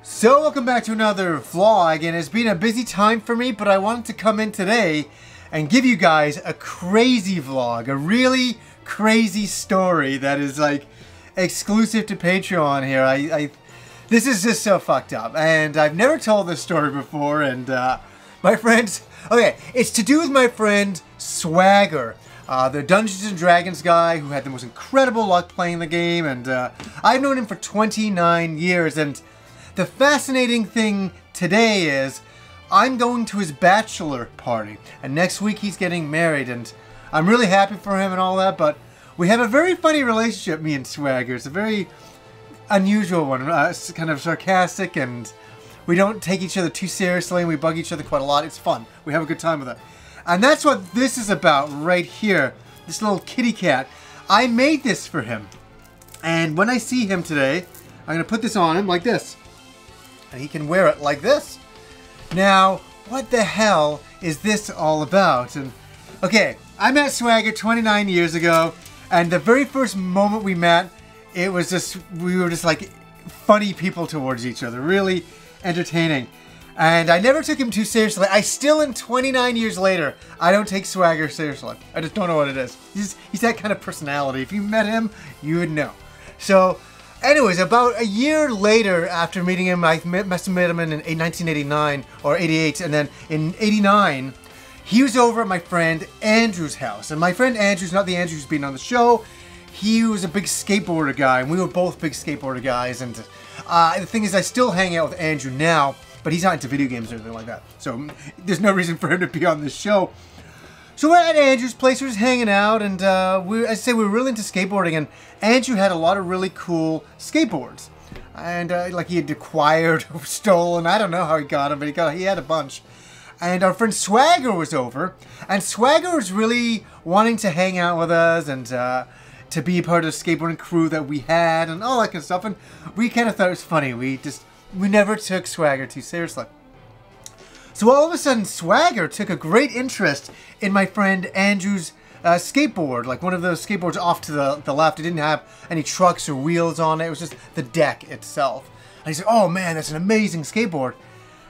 So welcome back to another vlog, and it's been a busy time for me, but I wanted to come in today and give you guys a crazy vlog, a really crazy story that is like exclusive to Patreon here. This is just so fucked up, and I've never told this story before, and my friends, okay, it's to do with my friend Swagger, the Dungeons and Dragons guy who had the most incredible luck playing the game, and I've known him for 29 years, and the fascinating thing today is I'm going to his bachelor party, and next week he's getting married, and I'm really happy for him and all that, but we have a very funny relationship, me and Swagger. It's a very unusual one. It's kind of sarcastic, and we don't take each other too seriously, and we bug each other quite a lot. It's fun. We have a good time with it. And that's what this is about right here. This little kitty cat. I made this for him. And when I see him today, I'm going to put this on him like this. And he can wear it like this. Now, what the hell is this all about? And okay, I met Swagger 29 years ago, and the very first moment we met, it was just, we were just like funny people towards each other, really entertaining. And I never took him too seriously. I still, in 29 years later, I don't take Swagger seriously. I just don't know what it is. He's that kind of personality. If you met him, you would know. So, anyways, about a year later after meeting him, I must have met him in 1989 or 88, and then in 89, he was over at my friend Andrew's house. And my friend Andrew's not the Andrew who's been on the show. He was a big skateboarder guy, and we were both big skateboarder guys. And the thing is, I still hang out with Andrew now, but he's not into video games or anything like that. So there's no reason for him to be on this show. So we're at Andrew's place, we're just hanging out, and as I say, we were really into skateboarding, and Andrew had a lot of really cool skateboards. And like he had acquired or stolen, I don't know how he got them, but he had a bunch. And our friend Swagger was over, and Swagger was really wanting to hang out with us, and to be a part of the skateboarding crew that we had, and all that kind of stuff, and we kind of thought it was funny. We never took Swagger too seriously. So all of a sudden, Swagger took a great interest in my friend Andrew's skateboard, like one of those skateboards off to the left. It didn't have any trucks or wheels on it. It was just the deck itself. And he said, "Oh man, that's an amazing skateboard."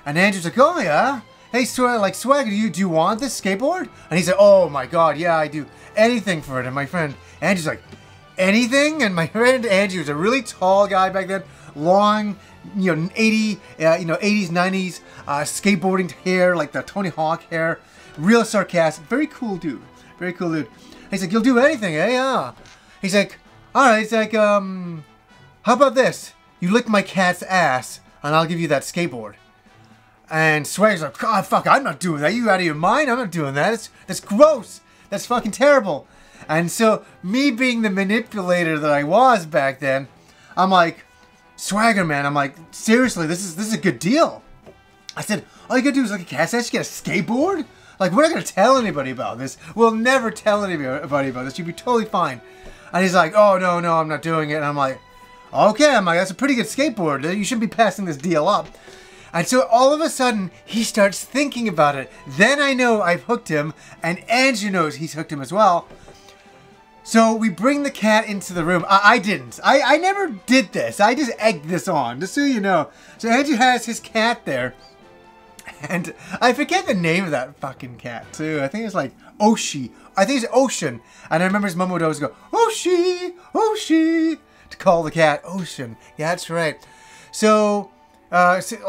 And Andrew's like, "Oh yeah? Hey, Swagger, do you want this skateboard?" And he said, "Oh my god, yeah, I do anything for it." And my friend Andrew's like, "Anything?" And my friend Andrew was a really tall guy back then, long, 80s, 90s skateboarding hair, like the Tony Hawk hair, real sarcastic, very cool dude, very cool dude. He's like, "You'll do anything, eh?" "Yeah." He's like, "All right." He's like, "How about this? You lick my cat's ass, and I'll give you that skateboard." And Swagger's like, "God, fuck, I'm not doing that. You out of your mind? I'm not doing that. That's gross. That's fucking terrible." And so, me being the manipulator that I was back then, I'm like, "Swagger, man," I'm like, "seriously, this is a good deal." I said, "All you gotta do is like a cat's ass, you get a skateboard? Like, we're not gonna tell anybody about this. We'll never tell anybody about this. You'll be totally fine." And he's like, "Oh, no, I'm not doing it." And I'm like, "Okay." I'm like, "That's a pretty good skateboard. You shouldn't be passing this deal up." And so all of a sudden, he starts thinking about it. Then I know I've hooked him, and Andrew knows he's hooked him as well. So we bring the cat into the room. I didn't. I never did this. I just egged this on, just so you know. So Andrew has his cat there. And I forget the name of that fucking cat, too. I think it's like Oshi. I think it's Ocean. And I remember his mom would always go, "Oshi, Oshi," to call the cat Ocean. Yeah, that's right. So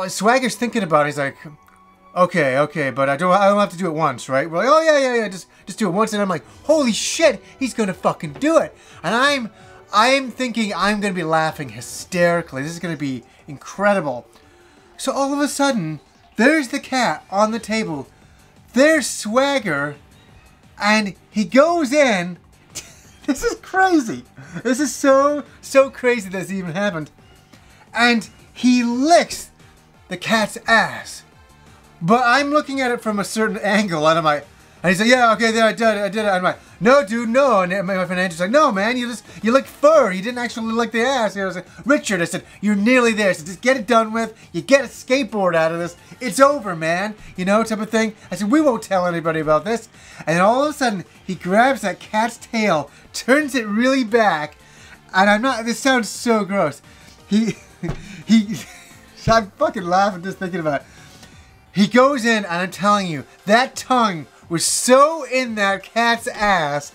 Swagger's thinking about it. He's like, okay, but I don't have to do it once, right? We're like, "Oh, yeah, just do it once." And I'm like, holy shit, he's gonna fucking do it. And I'm thinking I'm gonna be laughing hysterically. This is gonna be incredible. So all of a sudden, there's the cat on the table. There's Swagger, and he goes in. This is crazy. This is so crazy that this even happened. And he licks the cat's ass. But I'm looking at it from a certain angle, and I'm like, and he's like, "Yeah, okay, there, I did it. And I'm like, "No, dude, no." And my friend Andrew's like, "No, man, you lick fur. You didn't actually lick the ass." And I was like, "Richard," I said, "you're nearly there. So just get it done with. You get a skateboard out of this. It's over, man. Type of thing." I said, "We won't tell anybody about this." And then all of a sudden, he grabs that cat's tail, turns it really back, and this sounds so gross. He I'm fucking laughing just thinking about it. He goes in, and I'm telling you, that tongue was so in that cat's ass,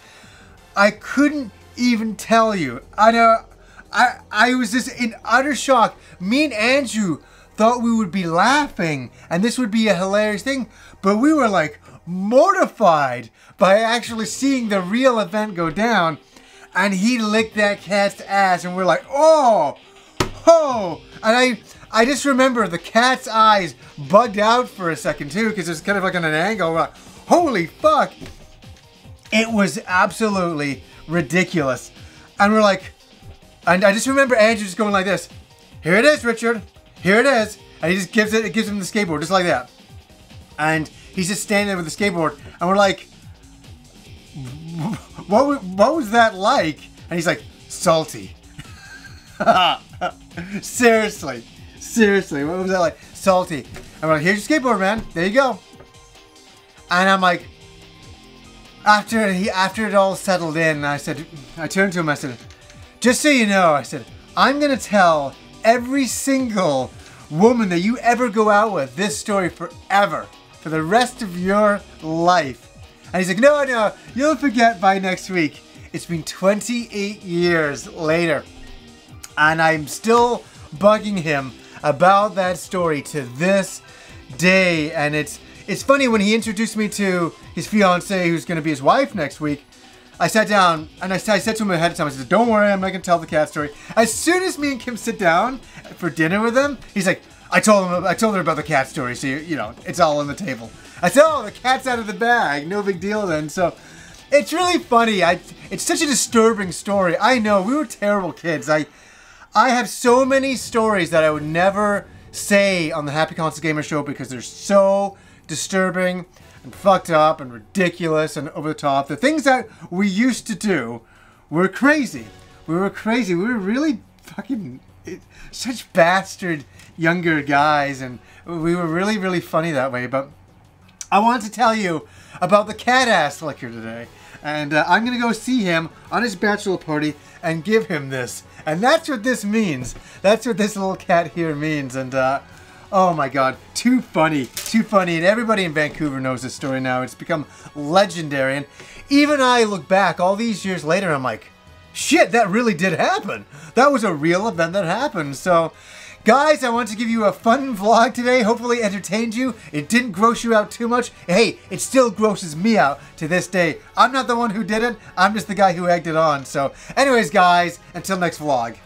I couldn't even tell you. I know, I was just in utter shock. Me and Andrew thought we would be laughing, and this would be a hilarious thing, but we were like mortified by actually seeing the real event go down. And he licked that cat's ass, and we're like, oh, and I just remember the cat's eyes bugged out for a second too, because it's kind of like on an angle. We're like, holy fuck! It was absolutely ridiculous, and we're like, and I just remember Andrew just going like this, "Here it is, Richard. Here it is," and he just gives him the skateboard just like that, and he's just standing there with the skateboard, and we're like, what was that like? And he's like, salty. Seriously, what was that like? Salty. And we're like, here's your skateboard, man. There you go. And I'm like, after it all settled in, I turned to him, I said, just so you know, I said, I'm gonna tell every single woman that you ever go out with this story forever, for the rest of your life. And he's like, no, you'll forget by next week. It's been 28 years later, and I'm still bugging him about that story to this day. And it's funny, when he introduced me to his fiance, who's going to be his wife next week, I sat down and I said to him ahead of time, I said, don't worry, I'm not going to tell the cat story. As soon as me and Kim sit down for dinner with him, he's like, I told her about the cat story, so you know, it's all on the table. I said, oh, the cat's out of the bag. No big deal then. So it's really funny. It's such a disturbing story. I know, we were terrible kids. I have so many stories that I would never say on the Happy Console Gamer Show because they're so disturbing and fucked up and ridiculous and over the top. The things that we used to do were crazy. We were crazy. We were really fucking such bastard younger guys, and we were really, really funny that way. But I wanted to tell you about the cat ass licker today, and I'm gonna go see him on his bachelor party and give him this, and that's what this means. That's what this little cat here means. And oh my god, too funny, and everybody in Vancouver knows this story now. It's become legendary, and even I look back all these years later, I'm like, shit, that really did happen. That was a real event that happened. So guys, I want to give you a fun vlog today. Hopefully it entertained you. It didn't gross you out too much. Hey, it still grosses me out to this day. I'm not the one who did it. I'm just the guy who egged it on. So anyways, guys, until next vlog.